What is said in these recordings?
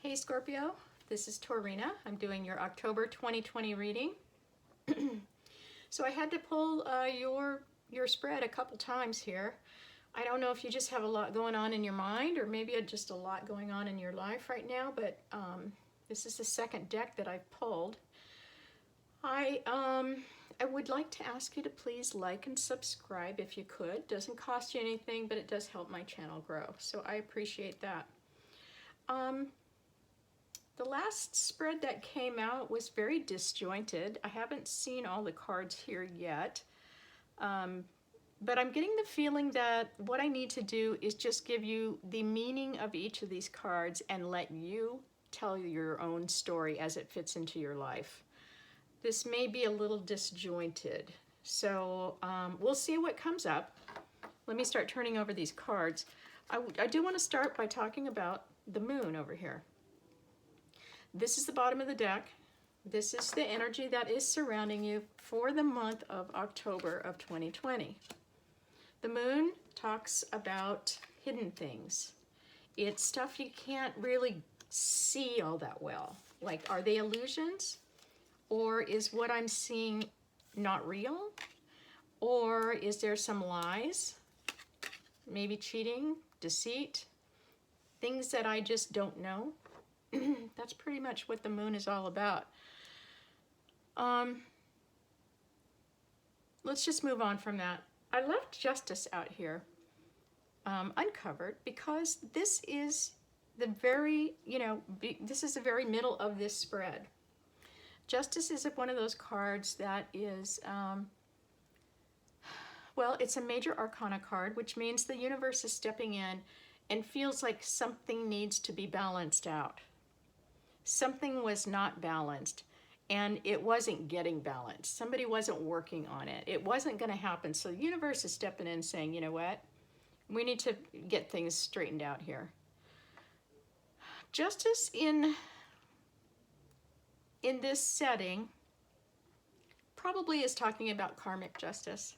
Hey Scorpio, this is Torina. I'm doing your October 2020 reading. So I had to pull your spread a couple times here. I don't know if you just have a lot going on in your mind or maybe just a lot going on in your life right now, but this is the second deck that I've pulled. I would like to ask you to please like and subscribe if you could. Doesn't cost you anything, but it does help my channel grow, so I appreciate that. The last spread that came out was very disjointed. I haven't seen all the cards here yet, but I'm getting the feeling that what I need to do is just give you the meaning of each of these cards and let you tell your own story as it fits into your life. This may be a little disjointed, so we'll see what comes up. Let me start turning over these cards. I do want to start by talking about the moon over here. This is the bottom of the deck. This is the energy that is surrounding you for the month of October of 2020. The moon talks about hidden things. It's stuff you can't really see all that well. Like, are they illusions? Or is what I'm seeing not real? Or is there some lies? Maybe cheating, deceit, things that I just don't know. That's pretty much what the moon is all about. Let's just move on from that. I left justice out here uncovered because this is the very, this is the very middle of this spread. Justice is one of those cards that is, well, it's a major arcana card, which means the universe is stepping in and feels like something needs to be balanced out. Something was not balanced and it wasn't getting balanced. Somebody wasn't working on it. It wasn't going to happen. So the universe is stepping in saying, you know what? We need to get things straightened out here. Justice in this setting probably is talking about karmic justice.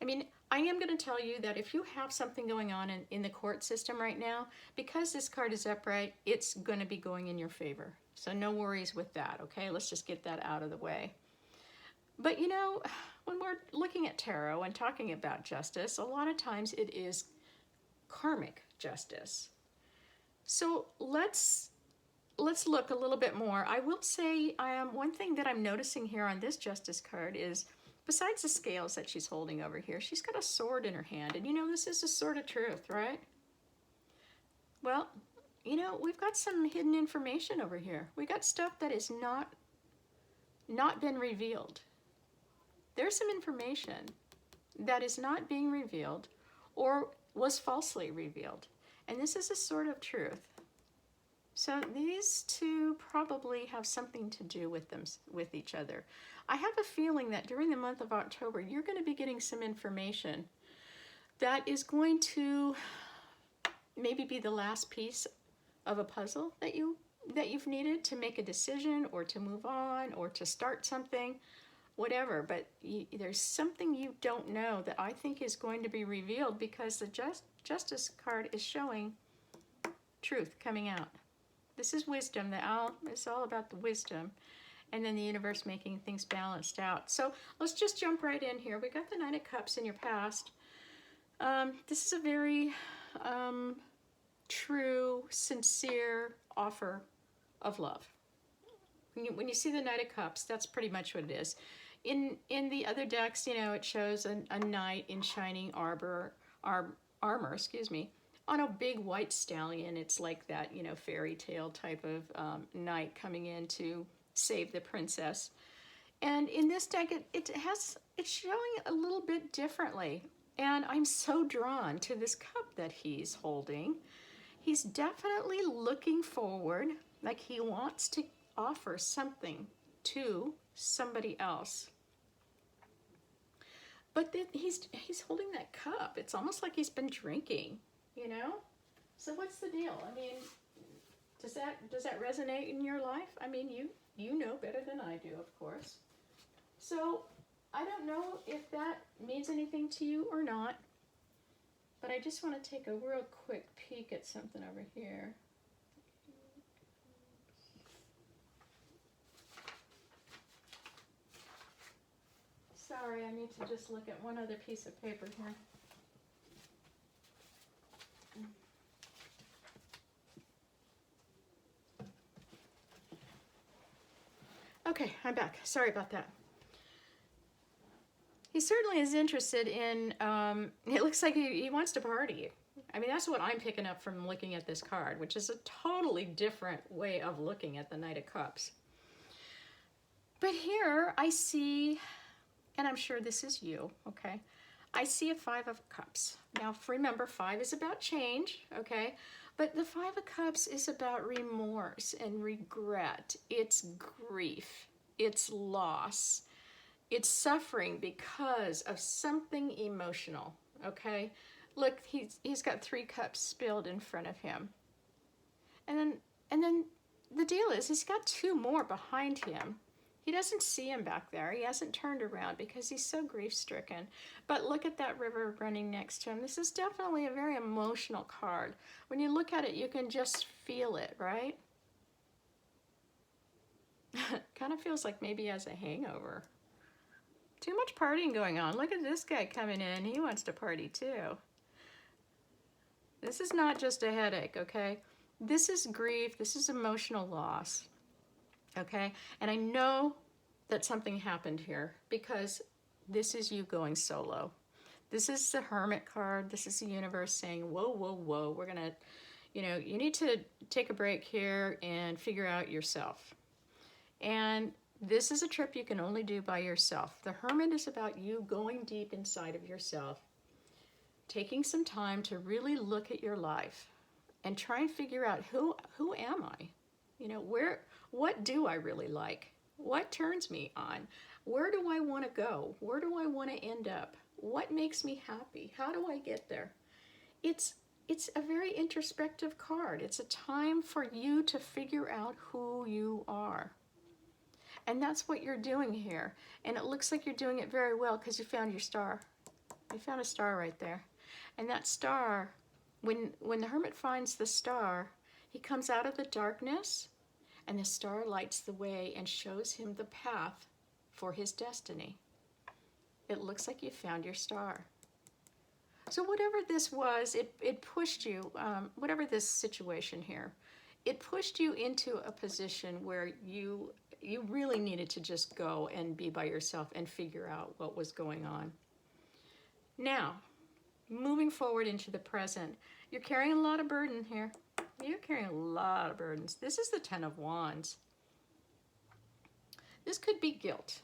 I mean, I am going to tell you that if you have something going on in the court system right now, because this card is upright, it's going to be going in your favor. So no worries with that, okay? Let's just get that out of the way. But you know, when we're looking at tarot and talking about justice, a lot of times it is karmic justice. So let's look a little bit more. I will say one thing that I'm noticing here on this justice card is, besides the scales that she's holding over here, she's got a sword in her hand. And you know, this is a sword of truth, right? Well, you know, we've got some hidden information over here. We got stuff that is not been revealed. There's some information that is not being revealed or was falsely revealed. And this is a sword of truth. So these two probably have something to do with each other. I have a feeling that during the month of October, you're going to be getting some information that is going to maybe be the last piece of a puzzle that you've needed to make a decision or to move on or to start something, whatever. But there's something you don't know that I think is going to be revealed because the Justice card is showing truth coming out. This is wisdom. It's all about the wisdom. And then the universe making things balanced out. So let's just jump right in here. We got the Nine of Cups in your past. This is a very true, sincere offer of love. When you see the Knight of Cups, that's pretty much what it is. In the other decks, you know, it shows a knight in shining armor, on a big white stallion. It's like that, you know, fairy tale type of knight coming in to save the princess. And in this deck, it's showing a little bit differently. And I'm so drawn to this cup that he's holding. He's definitely looking forward, like he wants to offer something to somebody else. But then he's holding that cup. It's almost like he's been drinking, you know? So what's the deal? I mean, does that resonate in your life? I mean, you know better than I do, of course. So I don't know if that means anything to you or not, but I just want to take a real quick peek at something over here. need to just look at one other piece of paper here. Okay, I'm back. Sorry about that. He certainly is interested in, it looks like he wants to party. I mean, that's what I'm picking up from looking at this card, which is a totally different way of looking at the Knight of Cups. But here I see, and I'm sure this is you, okay? I see a Five of Cups. Now, remember, 5 is about change, okay? But the Five of Cups is about remorse and regret. It's grief. It's loss. It's suffering because of something emotional, okay? Look, he's got 3 cups spilled in front of him. And then the deal is he's got 2 more behind him. He doesn't see him back there. He hasn't turned around because he's so grief-stricken. But look at that river running next to him. This is definitely a very emotional card. When you look at it, you can just feel it, right? Kind of feels like maybe he has a hangover. Too much partying going on. Look at this guy coming in. He wants to party too. This is not just a headache, okay? This is grief. This is emotional loss, okay? And I know that something happened here because this is you going solo. This is the Hermit card. This is the universe saying, whoa, whoa, whoa. We're going to, you need to take a break here and figure out yourself. And this is a trip you can only do by yourself. The Hermit is about you going deep inside of yourself, taking some time to really look at your life and try and figure out who am I? What do I really like? What turns me on? Where do I want to go? Where do I want to end up? What makes me happy? How do I get there? It's a very introspective card. It's a time for you to figure out who you are. And that's what you're doing here. And it looks like you're doing it very well because you found your star. You found a star right there. And that star, when the Hermit finds the star, he comes out of the darkness and the star lights the way and shows him the path for his destiny. It looks like you found your star. So whatever this was, it pushed you, whatever this situation here, it pushed you into a position where you really needed to just go and be by yourself and figure out what was going on. Now, moving forward into the present, you're carrying a lot of burden here. You're carrying a lot of burdens. This is the Ten of Wands. This could be guilt,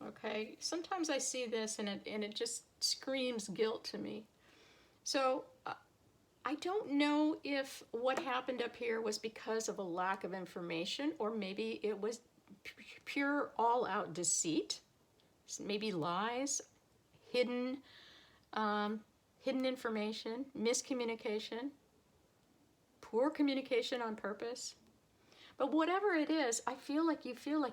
okay? Sometimes I see this and it just screams guilt to me. So I don't know if what happened up here was because of a lack of information, or maybe it was pure all-out deceit, maybe lies, hidden information, miscommunication, poor communication on purpose. But whatever it is, I feel like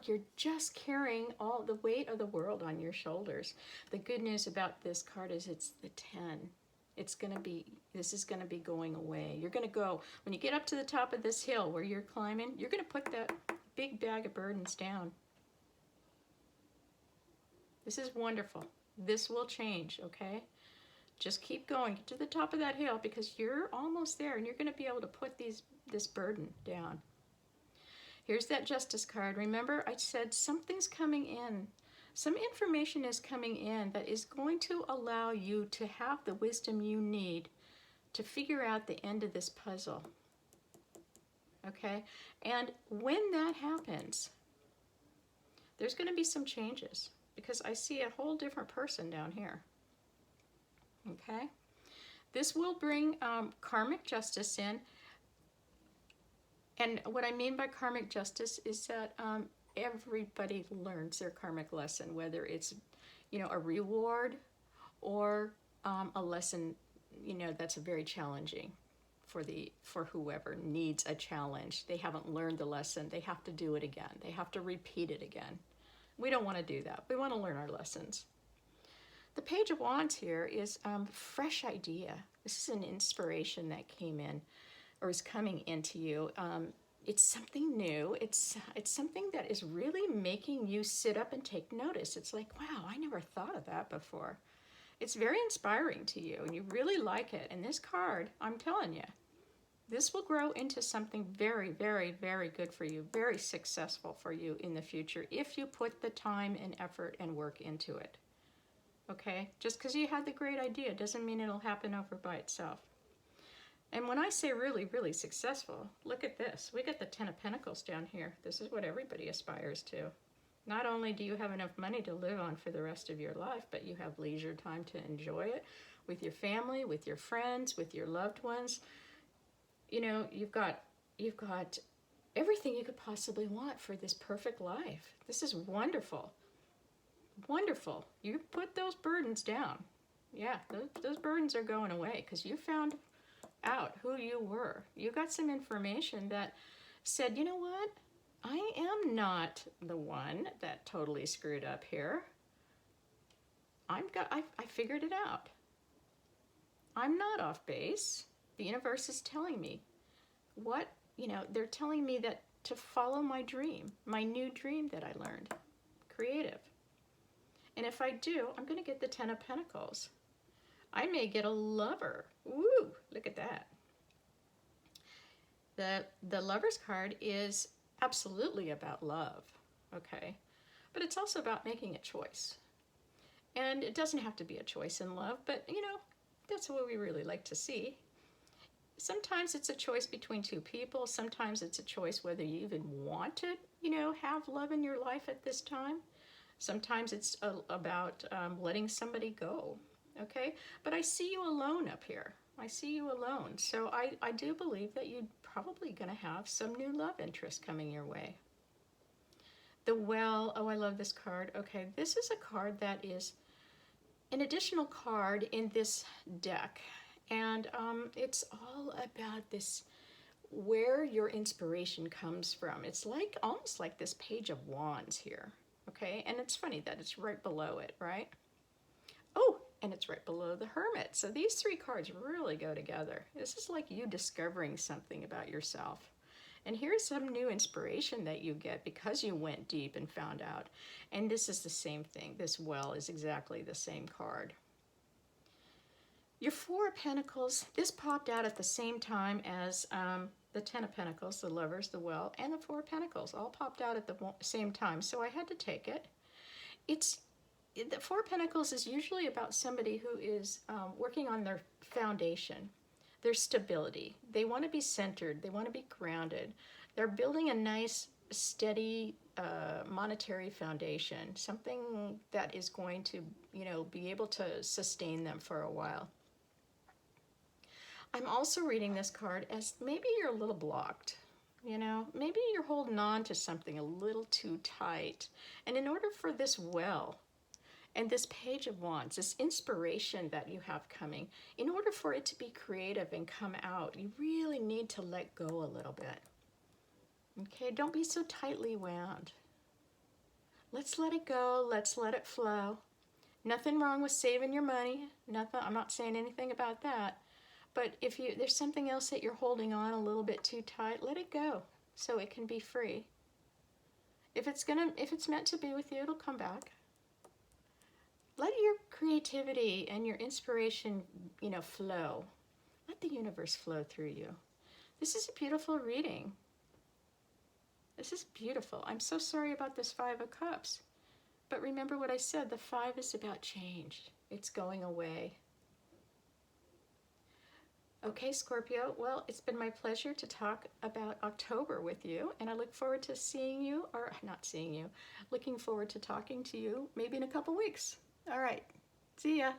you're just carrying all the weight of the world on your shoulders. The good news about this card is it's the 10. This is going to be going away. You're going to go, when you get up to the top of this hill where you're climbing, you're going to put that big bag of burdens down. This is wonderful. This will change, okay? Just keep going. Get to the top of that hill because you're almost there and you're going to be able to put this burden down. Here's that Justice card. Remember, I said something's coming in. Some information is coming in that is going to allow you to have the wisdom you need to figure out the end of this puzzle. Okay? And when that happens, there's going to be some changes because I see a whole different person down here. Okay? This will bring karmic justice in. And what I mean by karmic justice is that everybody learns their karmic lesson, whether it's, a reward or a lesson, that's very challenging for whoever needs a challenge. They haven't learned the lesson. They have to do it again. They have to repeat it again. We don't want to do that. We want to learn our lessons. The Page of Wands here is fresh idea. This is an inspiration that came in or is coming into you. it's something new. It's something that is really making you sit up and take notice. It's like, wow, I never thought of that before. It's very inspiring to you, and you really like it. And this card, I'm telling you, this will grow into something very, very, very good for you, very successful for you in the future if you put the time and effort and work into it. Okay? Just because you had the great idea doesn't mean it'll happen over by itself. And when I say really, really successful, look at this. We got the Ten of Pentacles down here. This is what everybody aspires to. Not only do you have enough money to live on for the rest of your life, but you have leisure time to enjoy it with your family, with your friends, with your loved ones. You know, you've got everything you could possibly want for this perfect life. This is wonderful. Wonderful. You put those burdens down. Yeah, those burdens are going away because you found out who you were. You got some information that said, you know what? I am not the one that totally screwed up here. I figured it out. I'm not off base. The universe is telling me what, they're telling me that to follow my dream, my new dream that I learned, creative. And if I do, I'm going to get the Ten of Pentacles. I may get a lover. Ooh, look at that. The Lover's card is absolutely about love, okay? But it's also about making a choice. And it doesn't have to be a choice in love, but, that's what we really like to see. Sometimes it's a choice between two people. Sometimes it's a choice whether you even want to, have love in your life at this time. Sometimes it's about letting somebody go, okay? But I see you alone up here. I see you alone. So I do believe that you're probably going to have some new love interest coming your way. The Well, oh, I love this card. Okay, this is a card that is an additional card in this deck. And it's all about this, where your inspiration comes from. It's like almost like this Page of Wands here, okay? And it's funny that it's right below it, right? Oh, and it's right below the Hermit. So these three cards really go together. This is like you discovering something about yourself. And here's some new inspiration that you get because you went deep and found out. And this is the same thing. This Well is exactly the same card. Your Four of Pentacles, this popped out at the same time as the Ten of Pentacles, the Lovers, the Well, and the Four of Pentacles all popped out at the same time, so I had to take it. The Four of Pentacles is usually about somebody who is working on their foundation, their stability. They want to be centered. They want to be grounded. They're building a nice, steady monetary foundation, something that is going to, be able to sustain them for a while. I'm also reading this card as maybe you're a little blocked. Maybe you're holding on to something a little too tight. And in order for this Well and this Page of Wands, this inspiration that you have coming, in order for it to be creative and come out, you really need to let go a little bit. Okay, don't be so tightly wound. Let's let it go. Let's let it flow. Nothing wrong with saving your money. Nothing. I'm not saying anything about that. But if there's something else that you're holding on a little bit too tight, let it go so it can be free. If it's meant to be with you, it'll come back. Let your creativity and your inspiration, flow. Let the universe flow through you. This is a beautiful reading. This is beautiful. I'm so sorry about this Five of Cups. But remember what I said, the Five is about change. It's going away. Okay, Scorpio, well, it's been my pleasure to talk about October with you, and I look forward to seeing you, or not seeing you, looking forward to talking to you maybe in a couple weeks. All right, see ya.